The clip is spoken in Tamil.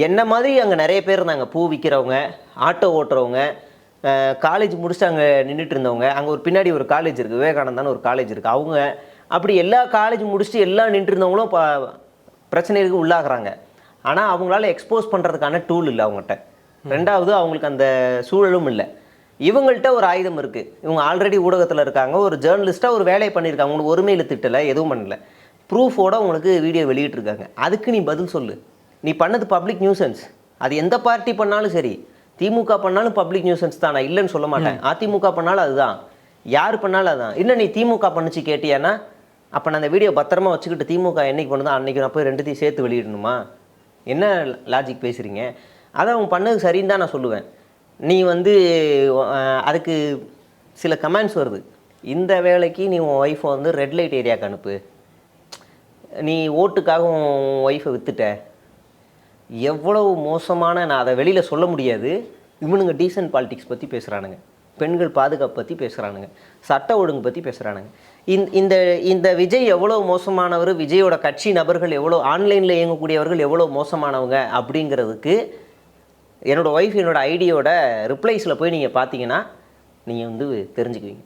என்ன மாதிரி அங்கே நிறைய பேர் இருந்தாங்க. பூ விற்கிறவங்க, ஆட்டோ ஓட்டுறவங்க, காலேஜ் முடிச்சுட்டு அங்கே நின்றுட்டு இருந்தவங்க. அங்கே ஒரு பின்னாடி ஒரு காலேஜ் இருக்குது, விவேகானந்தான்னு ஒரு காலேஜ் இருக்குது. அவங்க அப்படி எல்லா காலேஜ் முடிச்சுட்டு எல்லாம் நின்று இருந்தவங்களும் பிரச்சனைகளுக்கு உள்ளாகிறாங்க. ஆனால் அவங்களால எக்ஸ்போஸ் பண்ணுறதுக்கான டூல் இல்லை அவங்ககிட்ட. ரெண்டாவது அவங்களுக்கு அந்த சூழலும் இல்லை. இவங்கள்ட்ட ஒரு ஆயுதம் இருக்குது. இவங்க ஆல்ரெடி ஊடகத்தில் இருக்காங்க, ஒரு ஜேர்னலிஸ்ட்டாக ஒரு வேலையை பண்ணியிருக்காங்க. உங்களுக்கு ஒருமையில் திட்டலை, எதுவும் பண்ணல, ப்ரூஃபோட உங்களுக்கு வீடியோ வெளியிட்டிருக்காங்க. அதுக்கு நீ பதில் சொல்லு. நீ பண்ணது பப்ளிக் நியூசன்ஸ். அது எந்த பார்ட்டி பண்ணாலும் சரி, திமுக பண்ணாலும் பப்ளிக் நியூசன்ஸ் தான், நான் இல்லைன்னு சொல்ல மாட்டேன். அதிமுக பண்ணாலும் அதுதான், யார் பண்ணாலும் அதுதான். இன்னும் நீ திமுக பண்ணிச்சு கேட்டியானா, அப்போ நான் அந்த வீடியோ பத்திரமா வச்சுக்கிட்டு திமுக என்னைக்கு பண்ணுதோ அன்றைக்கி நான் போய் ரெண்டுத்தையும் சேர்த்து வெளியிடணுமா? என்ன லாஜிக் பேசுகிறீங்க? அதை அவங்க பண்ணது சரின்னு தான் நான் சொல்லுவேன். நீ அதுக்கு சில கமெண்ட்ஸ் வருது. இந்த வேலைக்கு நீ உன் ஒய்ஃபை ரெட் லைட் ஏரியாவுக்கு அனுப்பு, நீ ஓட்டுக்காக உன் ஒய்ஃபை விற்றுட்ட. எவ்வளவு மோசமான, நான் அதை வெளியில் சொல்ல முடியாது. இவனுங்க டீசன்ட் பாலிடிக்ஸ் பற்றி பேசுகிறானுங்க, பெண்கள் பாதுகாப்பு பற்றி பேசுகிறானுங்க, சட்ட ஒழுங்கு பற்றி பேசுகிறானுங்க. இந்த இந்த விஜய் எவ்வளோ மோசமானவர், விஜயோட கட்சி நபர்கள் எவ்வளோ, ஆன்லைனில் இயங்கக்கூடியவர்கள் எவ்வளோ மோசமானவங்க அப்படிங்கிறதுக்கு என்னோடய ஒய்ஃப் என்னோடய ஐடியோட ரிப்ளைஸில் போய் நீங்கள் பார்த்தீங்கன்னா நீங்கள் தெரிஞ்சுக்குவீங்க.